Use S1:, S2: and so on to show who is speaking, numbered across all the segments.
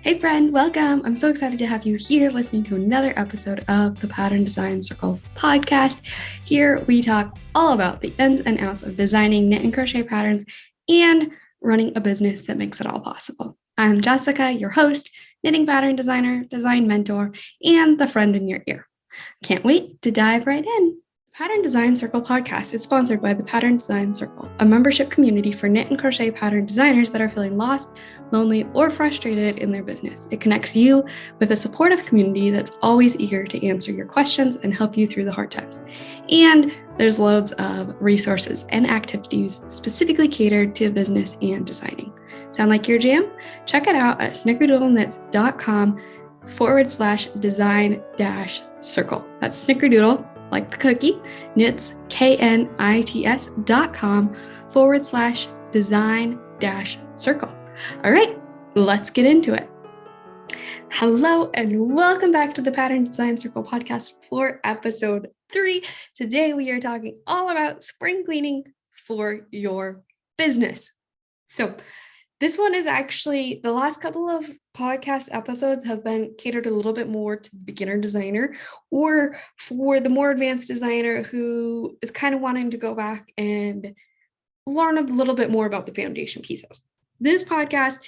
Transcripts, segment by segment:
S1: Hey friend, welcome. I'm so excited to have you here listening to another episode of the Pattern Design Circle podcast. Here we talk all about the ins and outs of designing knit and crochet patterns and running a business that makes it all possible. I'm Jessica, your host, knitting pattern designer, design mentor, and the friend in your ear. Can't wait to dive right in. Pattern Design Circle podcast is sponsored by the Pattern Design Circle, a membership community for knit and crochet pattern designers that are feeling lost, lonely, or frustrated in their business. It connects you with a supportive community that's always eager to answer your questions and help you through the hard times. And there's loads of resources and activities specifically catered to business and designing. Sound like your jam? Check it out at snickerdoodleknits.com/design-circle. That's snickerdoodle, like the cookie, knits, knits.com/design-circle. All right, let's get into it. Hello, and welcome back to the Pattern Design Circle podcast for episode 3. Today, we are talking all about spring cleaning for your business. So this one is actually, the last couple of podcast episodes have been catered a little bit more to the beginner designer or for the more advanced designer who is kind of wanting to go back and learn a little bit more about the foundation pieces. This podcast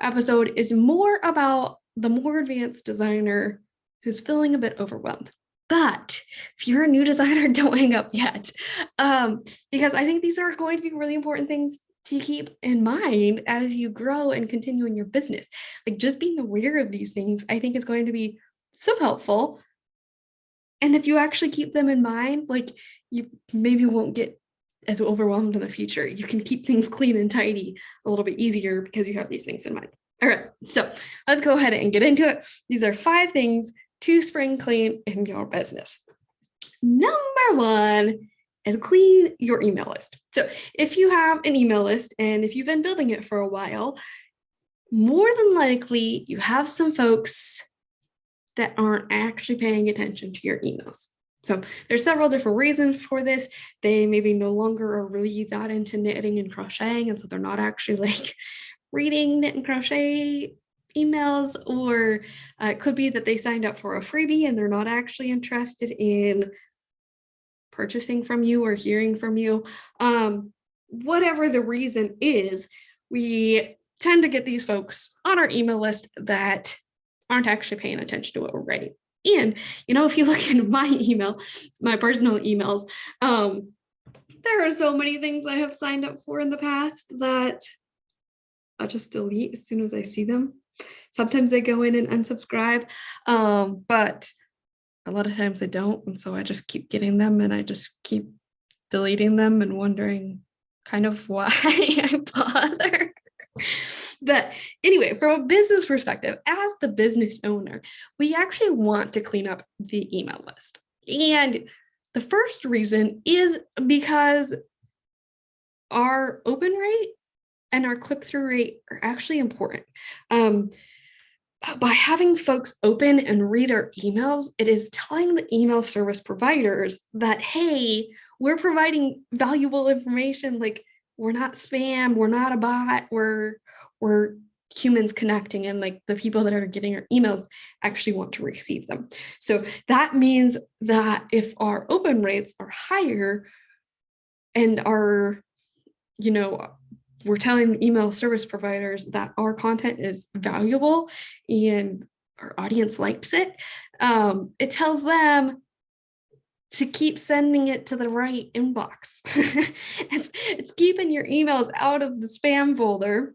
S1: episode is more about the more advanced designer who's feeling a bit overwhelmed. But if you're a new designer, don't hang up yet, because I think these are going to be really important things to keep in mind as you grow and continue in your business. Like, just being aware of these things, I think, is going to be so helpful. And if you actually keep them in mind, like, you maybe won't get as overwhelmed in the future. You can keep things clean and tidy a little bit easier because you have these things in mind. All right, so let's go ahead and get into it. These are 5 things to spring clean in your business. Number 1, and clean your email list. So if you have an email list and if you've been building it for a while, more than likely you have some folks that aren't actually paying attention to your emails. So there's several different reasons for this. They maybe no longer are really that into knitting and crocheting, and so they're not actually like reading knit and crochet emails, or it could be that they signed up for a freebie and they're not actually interested in purchasing from you or hearing from you. Whatever the reason is, we tend to get these folks on our email list that aren't actually paying attention to what we're writing. And, if you look into my email, my personal emails, there are so many things I have signed up for in the past that I'll just delete as soon as I see them. Sometimes I go in and unsubscribe, but a lot of times I don't, and so I just keep getting them and I just keep deleting them and wondering kind of why I bother. But anyway, from a business perspective, as the business owner, we actually want to clean up the email list. And the first reason is because our open rate and our click-through rate are actually important. By having folks open and read our emails, it is telling the email service providers that, hey, we're providing valuable information. Like, we're not spam, we're not a bot, we're humans connecting, and like the people that are getting our emails actually want to receive them. So that means that if our open rates are higher and we're telling the email service providers that our content is valuable and our audience likes it, it tells them to keep sending it to the right inbox. It's keeping your emails out of the spam folder,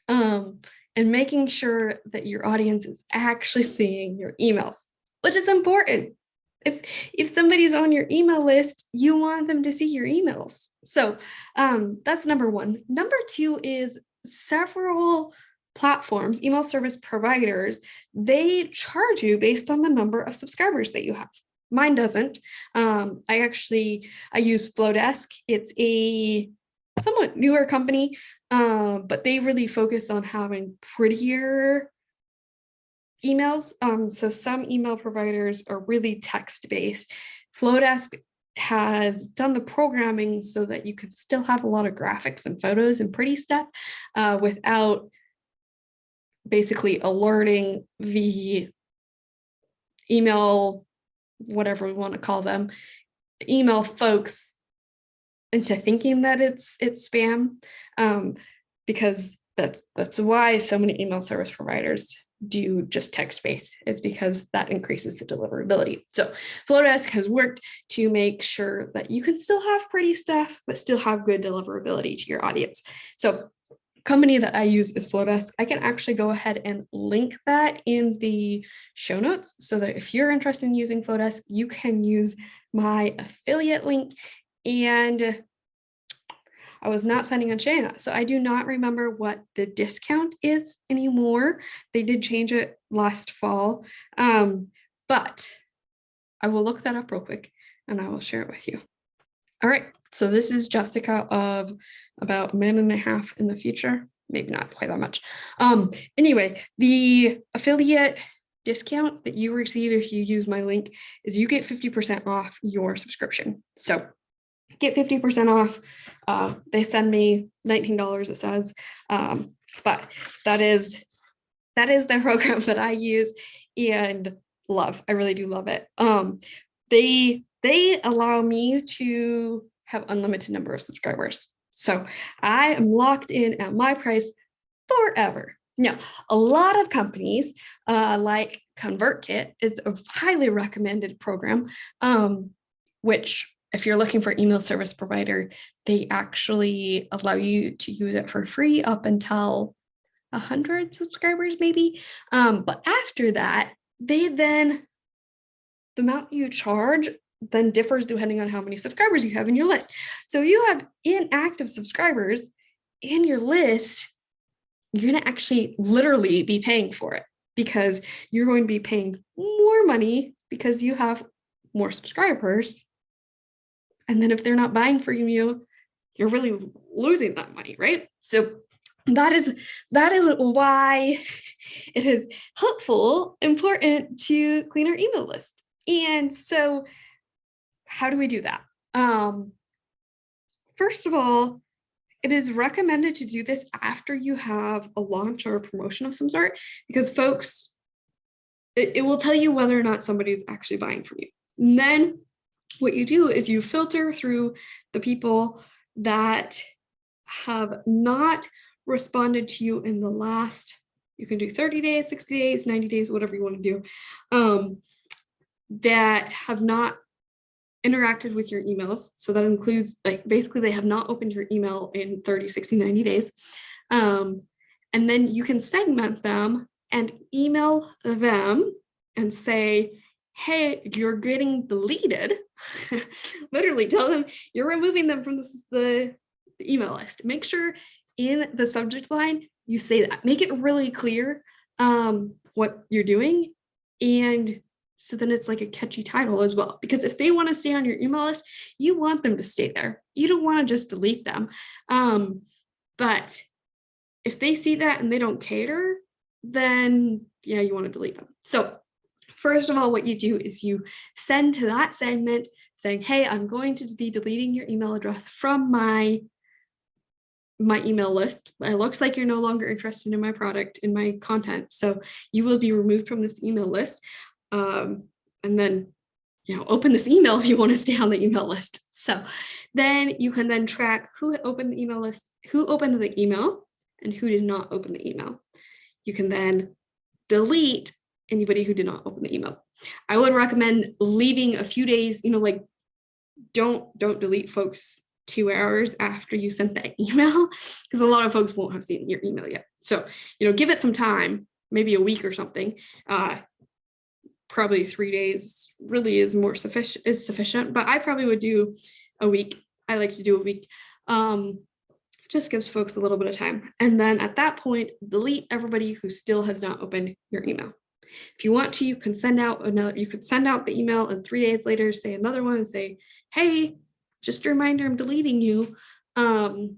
S1: and making sure that your audience is actually seeing your emails, which is important. If somebody's on your email list, you want them to see your emails. So that's number 1. Number 2 is several platforms, email service providers, they charge you based on the number of subscribers that you have. Mine doesn't. I use Flowdesk. It's a somewhat newer company, but they really focus on having prettier emails. So some email providers are really text-based. Flowdesk has done the programming so that you can still have a lot of graphics and photos and pretty stuff without basically alerting the email, whatever we want to call them, email folks into thinking that it's spam, because that's why so many email service providers do just text-based. It's because that increases the deliverability. So Flowdesk has worked to make sure that you can still have pretty stuff, but still have good deliverability to your audience. So company that I use is Flowdesk. I can actually go ahead and link that in the show notes so that if you're interested in using Flowdesk, you can use my affiliate link. And I was not planning on sharing that. So I do not remember what the discount is anymore. They did change it last fall, but I will look that up real quick and I will share it with you. All right, so this is Jessica of about a minute and a half in the future, maybe not quite that much. Anyway, the affiliate discount that you receive if you use my link is you get 50% off your subscription. So get 50% off. They send me $19, it says, but that is the program that I use and love. I really do love it. They allow me to have unlimited number of subscribers. So I am locked in at my price forever. Now, a lot of companies like ConvertKit is a highly recommended program, which if you're looking for email service provider, they actually allow you to use it for free up until 100 subscribers maybe. But after that, the amount you charge then differs depending on how many subscribers you have in your list. So you have inactive subscribers in your list, you're going to actually literally be paying for it because you're going to be paying more money because you have more subscribers. And then if they're not buying from you, you're really losing that money, right? So that is why it is helpful, important to clean our email list. And so how do we do that? First of all, it is recommended to do this after you have a launch or a promotion of some sort, because folks, it will tell you whether or not somebody's actually buying from you. And then what you do is you filter through the people that have not responded to you in the last, you can do 30 days, 60 days, 90 days, whatever you want to do, that have not interacted with your emails. So that includes, like, basically they have not opened your email in 30, 60, 90 days. And then you can segment them and email them and say, hey, you're getting deleted. Literally tell them you're removing them from the email list. Make sure in the subject line, you say that. Make it really clear what you're doing. And so then it's like a catchy title as well, because if they want to stay on your email list, you want them to stay there. You don't want to just delete them. But if they see that and they don't care, then yeah, you want to delete them. So first of all, what you do is you send to that segment saying, hey, I'm going to be deleting your email address from my email list. It looks like you're no longer interested in my product, in my content. So you will be removed from this email list. And then, open this email if you want to stay on the email list. So then you can then track who opened the email list, who opened the email, and who did not open the email. You can then delete anybody who did not open the email. I would recommend leaving a few days, don't delete folks 2 hours after you sent that email, because a lot of folks won't have seen your email yet. So, give it some time, maybe a week or something. Probably 3 days really is sufficient, but I probably would do a week. I like to do a week. It just gives folks a little bit of time. And then at that point, delete everybody who still has not opened your email. If you want to, you can send out the email and 3 days later, say another one and say, hey, just a reminder, I'm deleting you. And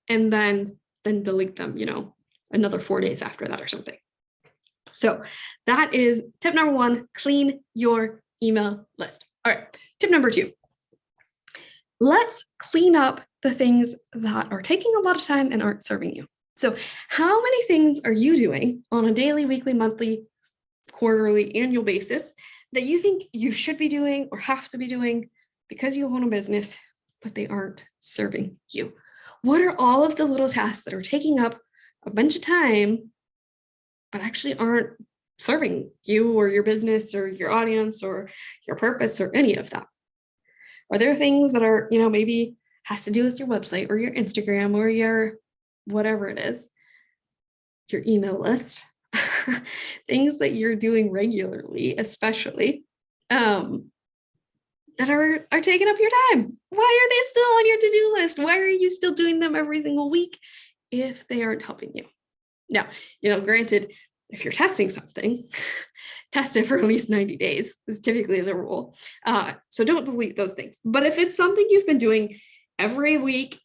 S1: then delete them, another 4 days after that or something. So that is tip number 1, clean your email list. All right, tip number 2. Let's clean up the things that are taking a lot of time and aren't serving you. So how many things are you doing on a daily, weekly, monthly, quarterly, annual basis that you think you should be doing or have to be doing because you own a business, but they aren't serving you? What are all of the little tasks that are taking up a bunch of time, but actually aren't serving you or your business or your audience or your purpose or any of that? Are there things that are, maybe has to do with your website or your Instagram or your whatever it is, your email list, things that you're doing regularly, especially, that are taking up your time? Why are they still on your to-do list? Why are you still doing them every single week if they aren't helping you? Now, granted, if you're testing something, test it for at least 90 days is typically the rule. So don't delete those things. But if it's something you've been doing every week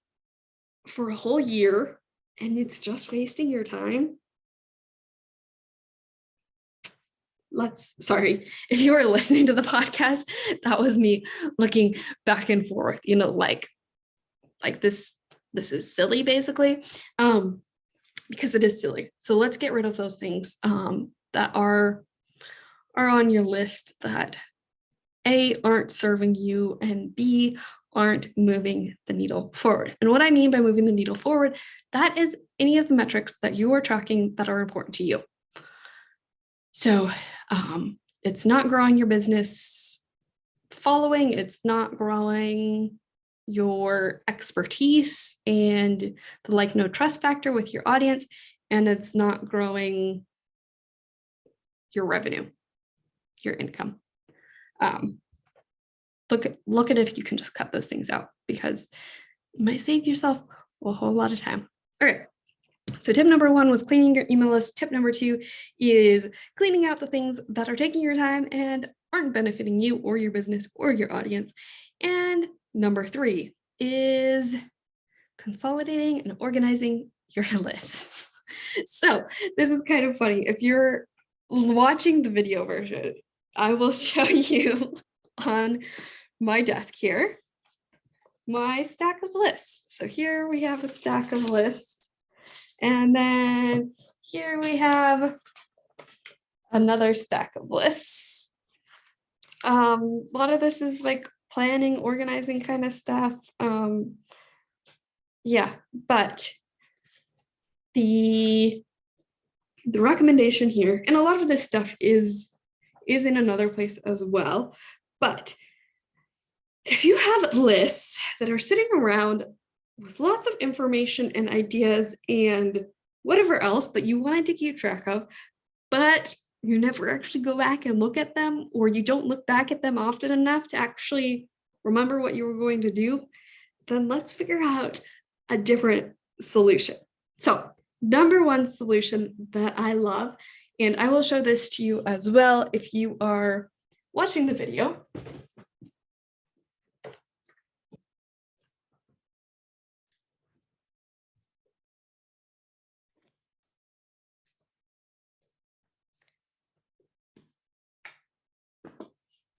S1: for a whole year and it's just wasting your time, sorry, if you were listening to the podcast, that was me looking back and forth, like this is silly, basically, because it is silly. So let's get rid of those things that are on your list that A, aren't serving you, and B, aren't moving the needle forward. And what I mean by moving the needle forward, that is any of the metrics that you are tracking that are important to you. So it's not growing your business following, it's not growing your expertise and the like, no trust factor with your audience, and it's not growing your revenue, your income. Look at if you can just cut those things out, because you might save yourself a whole lot of time. All right. So tip number 1 was cleaning your email list. Tip number 2 is cleaning out the things that are taking your time and aren't benefiting you or your business or your audience. And number 3 is consolidating and organizing your lists. So this is kind of funny. If you're watching the video version, I will show you on my desk here my stack of lists. So here we have a stack of lists. And then here we have another stack of lists. A lot of this is like planning, organizing kind of stuff. But the recommendation here, and a lot of this stuff is in another place as well, but if you have lists that are sitting around with lots of information and ideas and whatever else that you wanted to keep track of, but you never actually go back and look at them, or you don't look back at them often enough to actually remember what you were going to do, then let's figure out a different solution. So number 1 solution that I love, and I will show this to you as well if you are watching the video.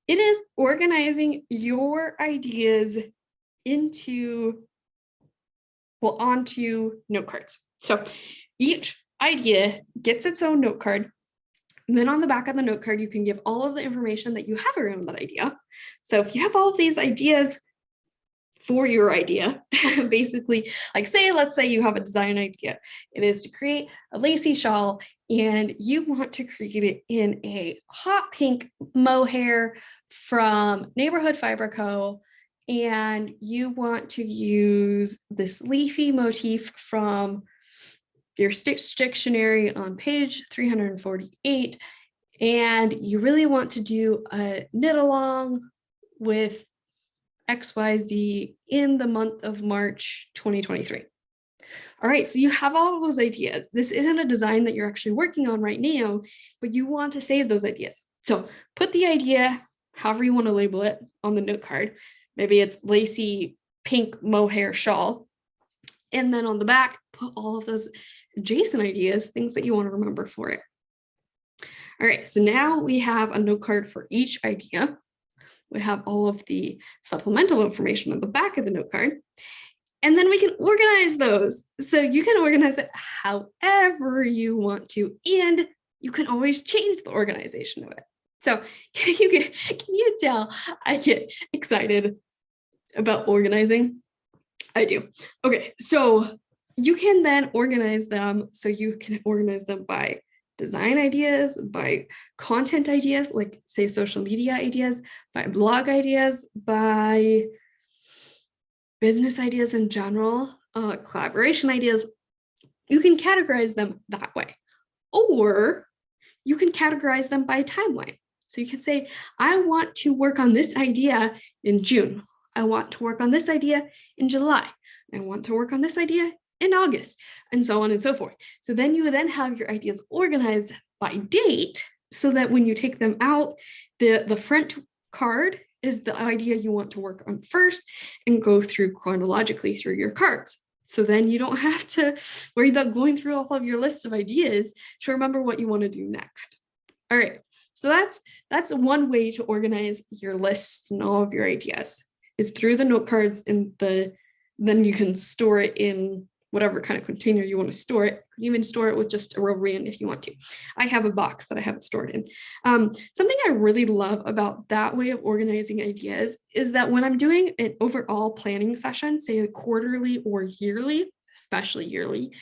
S1: It is organizing your ideas onto note cards. So each idea gets its own note card. And then on the back of the note card, you can give all of the information that you have around that idea. So if you have all of these ideas for your idea, basically, like let's say you have a design idea. It is to create a lacy shawl, and you want to create it in a hot pink mohair from Neighborhood Fiber Co. And you want to use this leafy motif from your Stitch Dictionary on page 348. And you really want to do a knit along with XYZ in the month of March 2023. All right, so you have all of those ideas. This isn't a design that you're actually working on right now, but you want to save those ideas. So put the idea, however you want to label it, on the note card. Maybe it's lacy pink mohair shawl. And then on the back, put all of those adjacent ideas, things that you want to remember for it. All right, so now we have a note card for each idea. We have all of the supplemental information on the back of the note card. And then we can organize those. So you can organize it however you want to, and you can always change the organization of it. So can you tell I get excited about organizing? I do. Okay, so you can then organize them. So you can organize them by design ideas, by content ideas, like say social media ideas, by blog ideas, by business ideas in general, collaboration ideas. You can categorize them that way. Or you can categorize them by timeline. So you can say, I want to work on this idea in June. I want to work on this idea in July. I want to work on this idea in August, and so on and so forth. So then you would then have your ideas organized by date, so that when you take them out, the front card is the idea you want to work on first and go through chronologically through your cards. So then you don't have to worry about going through all of your lists of ideas to remember what you want to do next. All right, so that's one way to organize your lists and all of your ideas, is through the note cards, and then you can store it in whatever kind of container you want to store it. You can even store it with just a rubber band if you want to. I have a box that I have it stored in. Something I really love about that way of organizing ideas is that when I'm doing an overall planning session, say quarterly or yearly, especially yearly,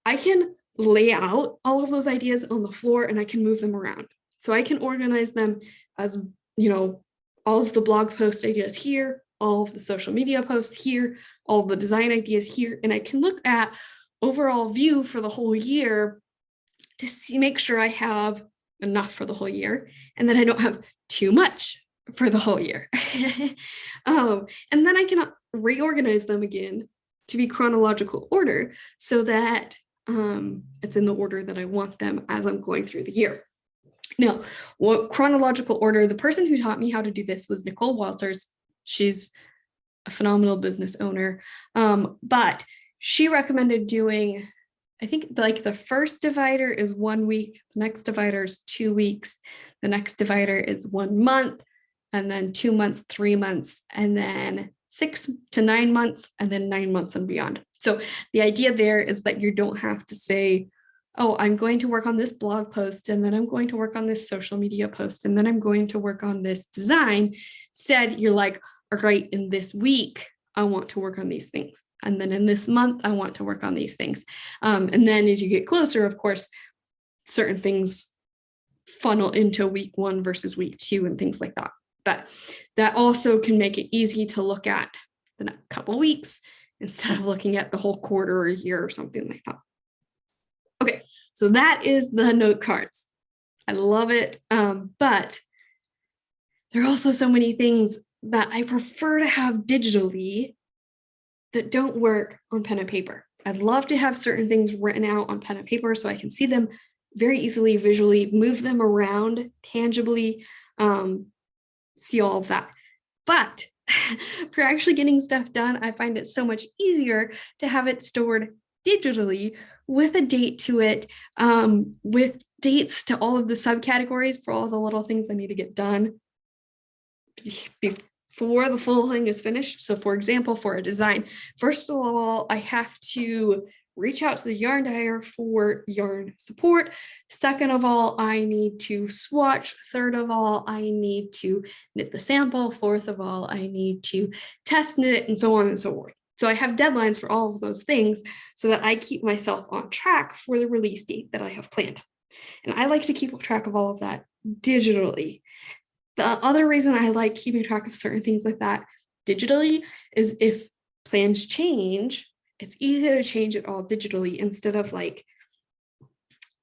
S1: I can lay out all of those ideas on the floor and I can move them around. So I can organize them as, all of the blog post ideas here, all of the social media posts here, all of the design ideas here, and I can look at overall view for the whole year to make sure I have enough for the whole year, and then I don't have too much for the whole year. And then I can reorganize them again to be chronological order, so that it's in the order that I want them as I'm going through the year. Now, what chronological order, the person who taught me how to do this was Nicole Walters. She's a phenomenal business owner. But she recommended doing, I think like the first divider is 1 week, the next divider is 2 weeks, the next divider is 1 month, and then 2 months, 3 months, and then 6 to 9 months, and then 9 months and beyond. So the idea there is that you don't have to say, oh, I'm going to work on this blog post, and then I'm going to work on this social media post, and then I'm going to work on this design. Instead, you're like, all right, in this week, I want to work on these things. And then in this month, I want to work on these things. And then as you get closer, of course, certain things funnel into week 1 versus week 2 and things like that. But that also can make it easy to look at the next couple of weeks instead of looking at the whole quarter or year or something like that. Okay, so that is the note cards. I love it. But there are also so many things that I prefer to have digitally that don't work on pen and paper. I'd love to have certain things written out on pen and paper so I can see them very easily, visually, move them around tangibly, see all of that. But for actually getting stuff done, I find it so much easier to have it stored digitally with a date to it, with dates to all of the subcategories for all the little things I need to get done before the full thing is finished. So for example, for a design, first of all, I have to reach out to the yarn dyer for yarn support. Second of all, I need to swatch. Third of all, I need to knit the sample. Fourth of all, I need to test knit it, and so on and so forth. So I have deadlines for all of those things so that I keep myself on track for the release date that I have planned. And I like to keep track of all of that digitally. The other reason I like keeping track of certain things like that digitally is if plans change, it's easier to change it all digitally instead of like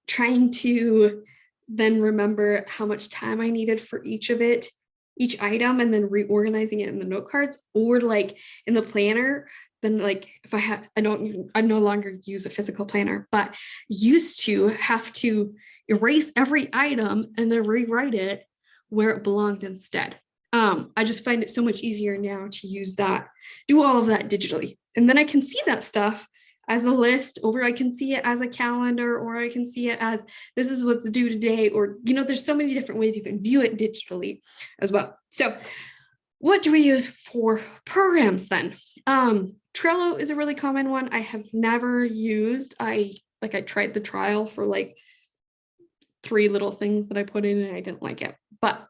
S1: trying to then remember how much time I needed for each item, and then reorganizing it in the note cards, or like in the planner. Then like if I no longer use a physical planner, but used to have to erase every item and then rewrite it where it belonged instead. I just find it so much easier now to use that, do all of that digitally. And then I can see that stuff as a list, or I can see it as a calendar, or I can see it as this is what's due today, or, there's so many different ways you can view it digitally as well. So what do we use for programs then? Trello is a really common one. I have never used. I tried the trial for like 3 little things that I put in and I didn't like it. But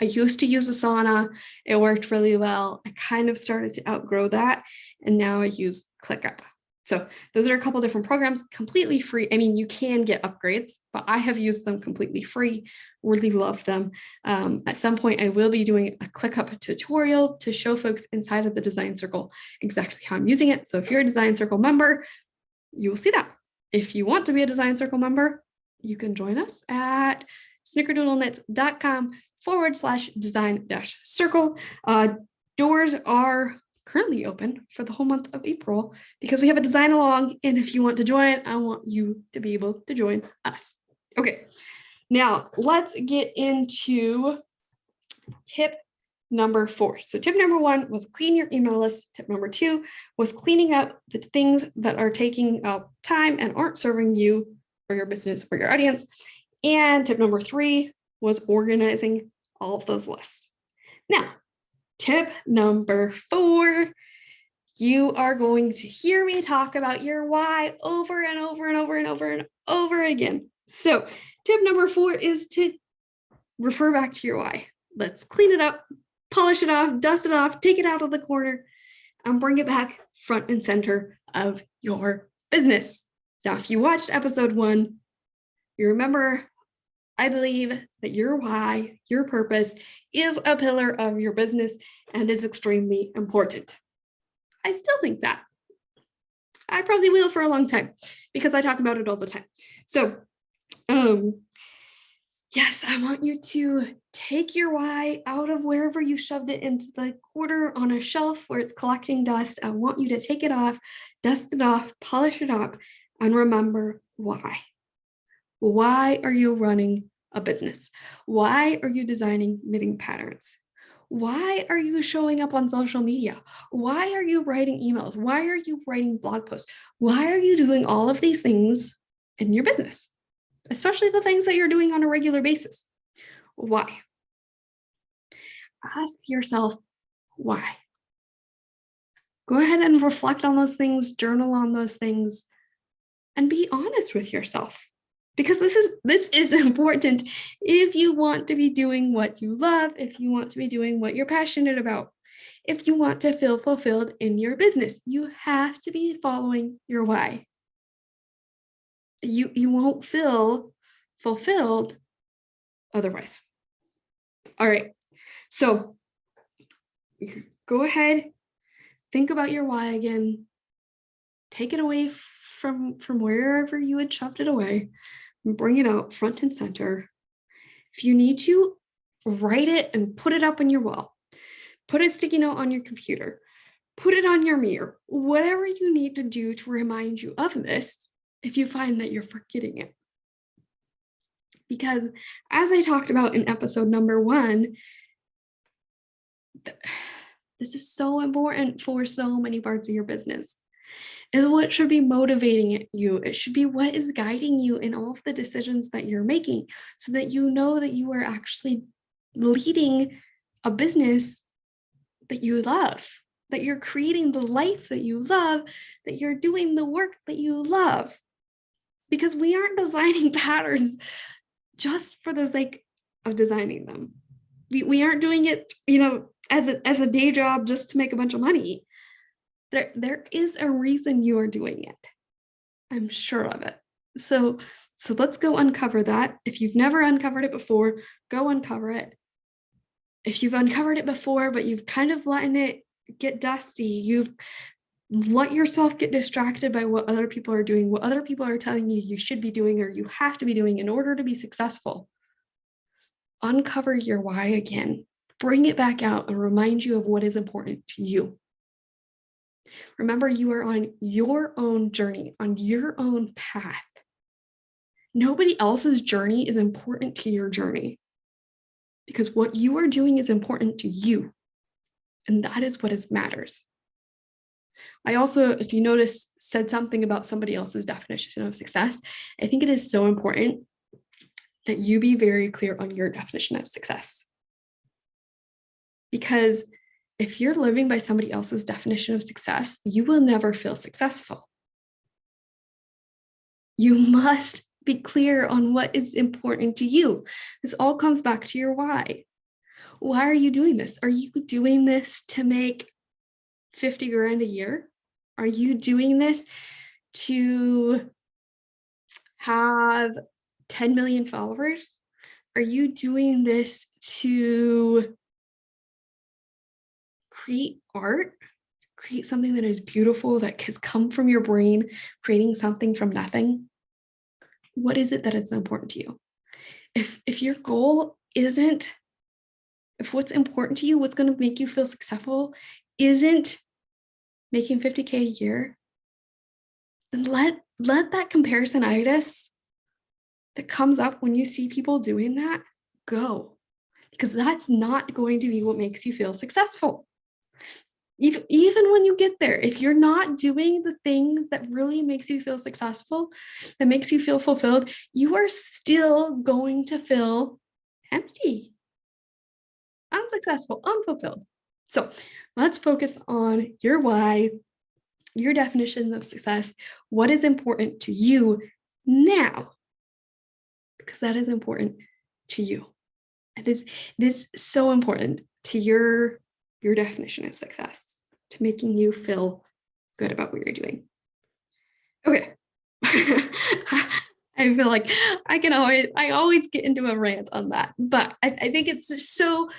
S1: I used to use Asana. It worked really well. I kind of started to outgrow that. And now I use ClickUp. So those are a couple different programs, completely free. I mean, you can get upgrades, but I have used them completely free. Really love them. At some point, I will be doing a ClickUp tutorial to show folks inside of the Design Circle exactly how I'm using it. So if you're a Design Circle member, you will see that. If you want to be a Design Circle member, you can join us at snickerdoodleknits.com/design-circle. Doors are currently open for the whole month of April because we have a design along. And if you want to join, I want you to be able to join us. Okay, now let's get into tip number 4. So tip number 1 was clean your email list. Tip number 2 was cleaning up the things that are taking up time and aren't serving you or your business or your audience. And tip number 3 was organizing all of those lists. Now, tip number 4, you are going to hear me talk about your why over and over and over and over and over again. So tip number 4 is to refer back to your why. Let's clean it up, polish it off, dust it off, take it out of the corner, and bring it back front and center of your business. Now, if you watched episode 1, you remember, I believe that your why, your purpose, is a pillar of your business and is extremely important. I still think that. I probably will for a long time because I talk about it all the time. So, yes, I want you to take your why out of wherever you shoved it into the corner on a shelf where it's collecting dust. I want you to take it off, dust it off, polish it up, and remember why. Why are you running a business? Why are you designing knitting patterns? Why are you showing up on social media? Why are you writing emails? Why are you writing blog posts? Why are you doing all of these things in your business? Especially the things that you're doing on a regular basis. Why? Ask yourself why. Go ahead and reflect on those things, journal on those things, and be honest with yourself. Because this is important if you want to be doing what you love, if you want to be doing what you're passionate about, if you want to feel fulfilled in your business, you have to be following your why. You won't feel fulfilled otherwise. All right, so go ahead, think about your why again, take it away from wherever you had shoved it away, and bring it out front and center. If you need to, write it and put it up on your wall, put a sticky note on your computer, put it on your mirror, whatever you need to do to remind you of this if you find that you're forgetting it. Because as I talked about in episode number 1, this is so important for so many parts of your business. Is what should be motivating you. It should be what is guiding you in all of the decisions that you're making so that you know that you are actually leading a business that you love, that you're creating the life that you love, that you're doing the work that you love. Because we aren't designing patterns just for the sake of designing them. We aren't doing it, as a day job just to make a bunch of money. There is a reason you are doing it. I'm sure of it. So let's go uncover that. If you've never uncovered it before, go uncover it. If you've uncovered it before, but you've kind of letting it get dusty, you've let yourself get distracted by what other people are doing, what other people are telling you you should be doing or you have to be doing in order to be successful. Uncover your why again. Bring it back out and remind you of what is important to you. Remember, you are on your own journey, on your own path. Nobody else's journey is important to your journey because what you are doing is important to you. And that is what matters. I also, if you notice, said something about somebody else's definition of success. I think it is so important that you be very clear on your definition of success. Because if you're living by somebody else's definition of success, you will never feel successful. You must be clear on what is important to you. This all comes back to your why. Why are you doing this? Are you doing this to make 50 grand a year? Are you doing this to have 10 million followers? Are you doing this to create art? Create something that is beautiful, that has come from your brain, creating something from nothing? What is it that is important to you? If your goal isn't, if what's important to you, what's going to make you feel successful isn't making 50K a year, then let that comparisonitis that comes up when you see people doing that go, because that's not going to be what makes you feel successful. Even when you get there, if you're not doing the thing that really makes you feel successful, that makes you feel fulfilled, you are still going to feel empty, unsuccessful, unfulfilled. So let's focus on your why, your definition of success, what is important to you now, because that is important to you. It is so important to your definition of success, to making you feel good about what you're doing. Okay. I feel like I always get into a rant on that, but I think it's so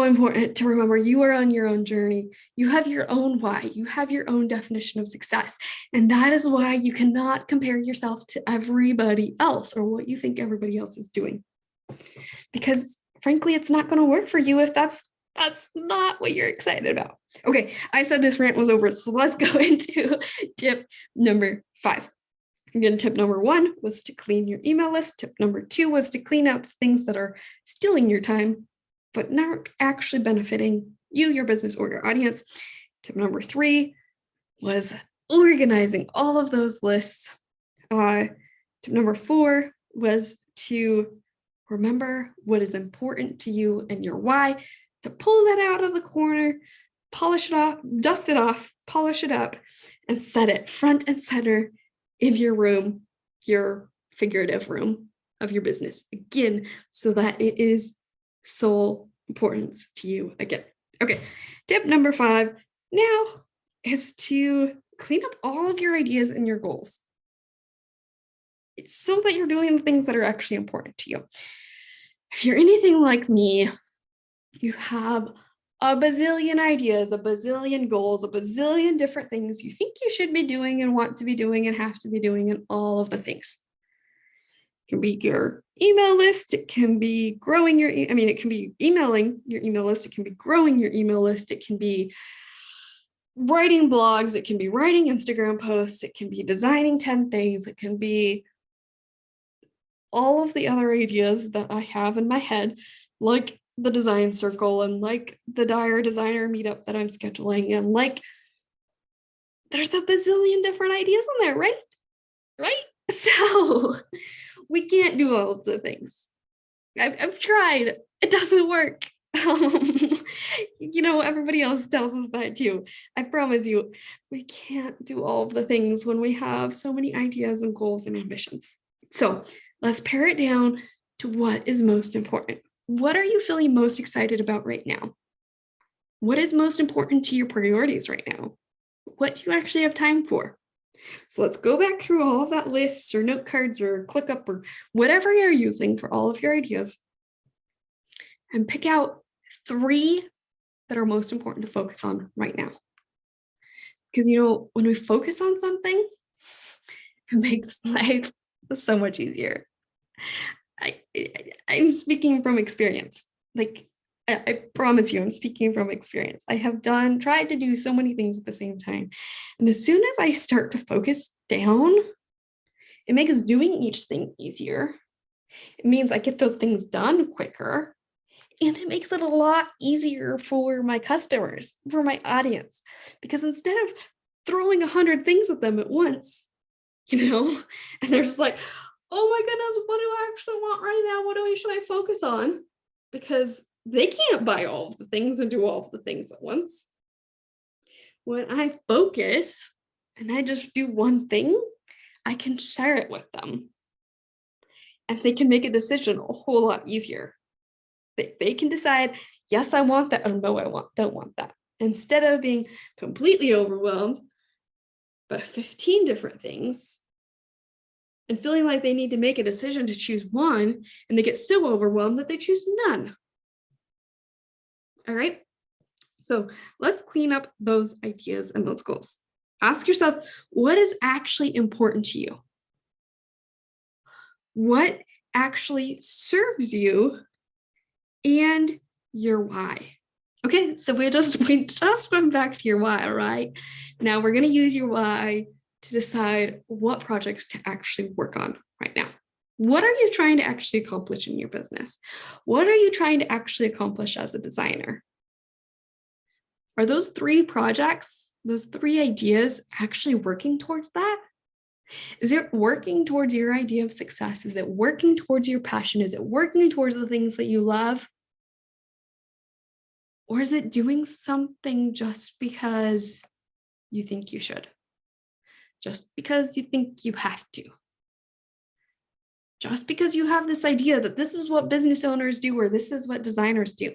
S1: important to remember you are on your own journey. You have your own why, you have your own definition of success. And that is why you cannot compare yourself to everybody else or what you think everybody else is doing. Because frankly, it's not going to work for you if that's not what you're excited about. Okay, I said this rant was over, so let's go into tip number 5. Again, tip number 1 was to clean your email list. Tip number 2 was to clean out the things that are stealing your time, but not actually benefiting you, your business, or your audience. Tip number 3 was organizing all of those lists. Tip number 4 was to remember what is important to you and your why, to pull that out of the corner, polish it off, dust it off, polish it up, and set it front and center in your room, your figurative room of your business, again, so that it is sole importance to you again. Okay, tip number 5 now is to clean up all of your ideas and your goals. It's so that you're doing the things that are actually important to you. If you're anything like me, you have a bazillion ideas, a bazillion goals, a bazillion different things you think you should be doing and want to be doing and have to be doing, and all of the things. It can be your email list. It can be growing it can be emailing your email list. It can be growing your email list. It can be writing blogs. It can be writing Instagram posts. It can be designing 10 things. It can be all of the other ideas that I have in my head, like the design circle and like the Dire designer meetup that I'm scheduling, and like there's a bazillion different ideas in there, right? So we can't do all of the things. I've tried. It doesn't work. Everybody else tells us that too. I promise you, we can't do all of the things when we have so many ideas and goals and ambitions. So let's pare it down to what is most important. What are you feeling most excited about right now? What is most important to your priorities right now? What do you actually have time for? So let's go back through all of that lists or note cards or ClickUp or whatever you're using for all of your ideas and pick out 3 that are most important to focus on right now. Because, when we focus on something, it makes life so much easier. I'm speaking from experience. Like, I promise you, I'm speaking from experience. I have tried to do so many things at the same time. And as soon as I start to focus down, it makes doing each thing easier. It means I get those things done quicker. And it makes it a lot easier for my customers, for my audience. Because instead of throwing 100 things at them at once, and they're just like, oh my goodness, what do I actually want right now? Should I focus on? Because they can't buy all of the things and do all of the things at once. When I focus and I just do one thing, I can share it with them. And they can make a decision a whole lot easier. They can decide, yes, I want that, or no, don't want that. Instead of being completely overwhelmed by 15 different things and feeling like they need to make a decision to choose one, and they get so overwhelmed that they choose none. All right. So let's clean up those ideas and those goals. Ask yourself, what is actually important to you? What actually serves you and your why? Okay, so we just went back to your why, right? Now we're going to use your why to decide what projects to actually work on right now. What are you trying to actually accomplish in your business? What are you trying to actually accomplish as a designer? Are those 3 projects, those 3 ideas actually working towards that? Is it working towards your idea of success? Is it working towards your passion? Is it working towards the things that you love? Or is it doing something just because you think you should? Just because you think you have to? Just because you have this idea that this is what business owners do or this is what designers do?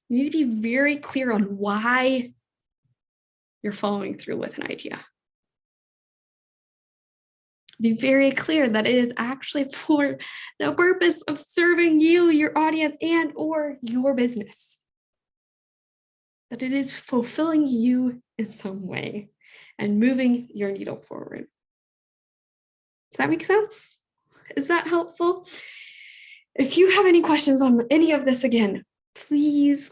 S1: You need to be very clear on why you're following through with an idea. Be very clear that it is actually for the purpose of serving you, your audience, and or your business. That it is fulfilling you in some way and moving your needle forward. Does that make sense? Is that helpful? If you have any questions on any of this, again, please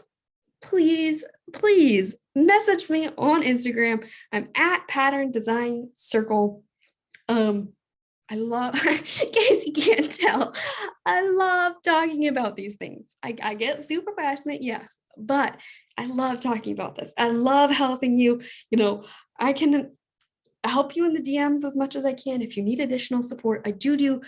S1: message me on Instagram. I'm at Pattern Design Circle. I love, in case you can't tell, I love talking about these things. I get super passionate, yes, but I love talking about this. I love helping you. I can help you in the DMs as much as I can. If you need additional support, I do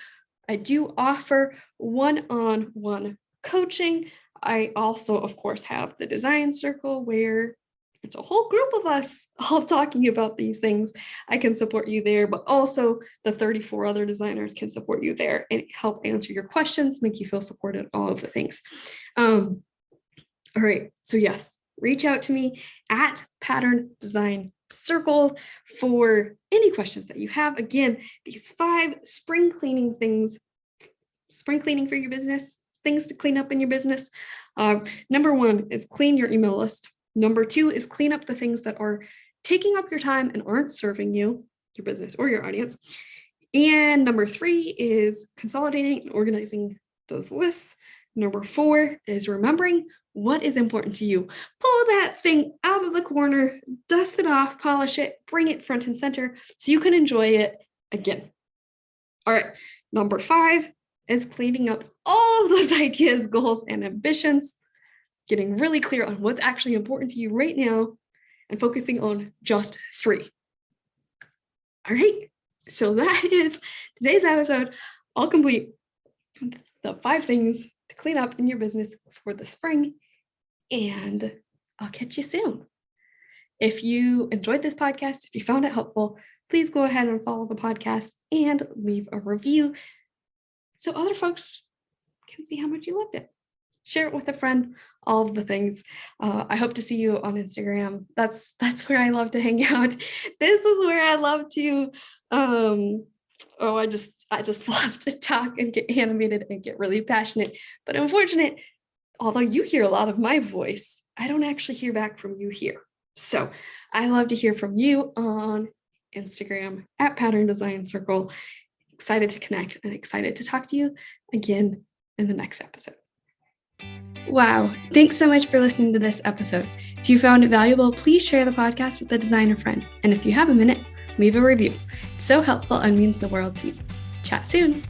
S1: offer one-on-one coaching. I also, of course, have the design circle where it's a whole group of us all talking about these things. I can support you there, but also the 34 other designers can support you there and help answer your questions, make you feel supported, all of the things. All right. So yes, reach out to me at Pattern Design Circle for any questions that you have. Again, these 5 spring cleaning for your business, things to clean up in your business. Number 1 is clean your email list. Number 2 is clean up the things that are taking up your time and aren't serving you, your business, or your audience. And number 3 is consolidating and organizing those lists. Number 4 is remembering what is important to you. Pull that thing out of the corner, dust it off, polish it, bring it front and center so you can enjoy it again. All right, number 5 is cleaning up all of those ideas, goals, and ambitions, getting really clear on what's actually important to you right now and focusing on just 3. All right, so that is today's episode, all complete. The 5 things to clean up in your business for the spring, and I'll catch you soon. If you enjoyed this podcast, if you found it helpful, please go ahead and follow the podcast and leave a review so other folks can see how much you loved it. Share it with a friend, all of the things. I hope to see you on Instagram. That's where I love to hang out. This is where I love to, I just love to talk and get animated and get really passionate. But unfortunate, although you hear a lot of my voice, I don't actually hear back from you here. So I love to hear from you on Instagram at Pattern Design Circle. Excited to connect and excited to talk to you again in the next episode. Wow, thanks so much for listening to this episode. If you found it valuable, please share the podcast with a designer friend. And if you have a minute, leave a review. It's so helpful and means the world to me. Chat soon.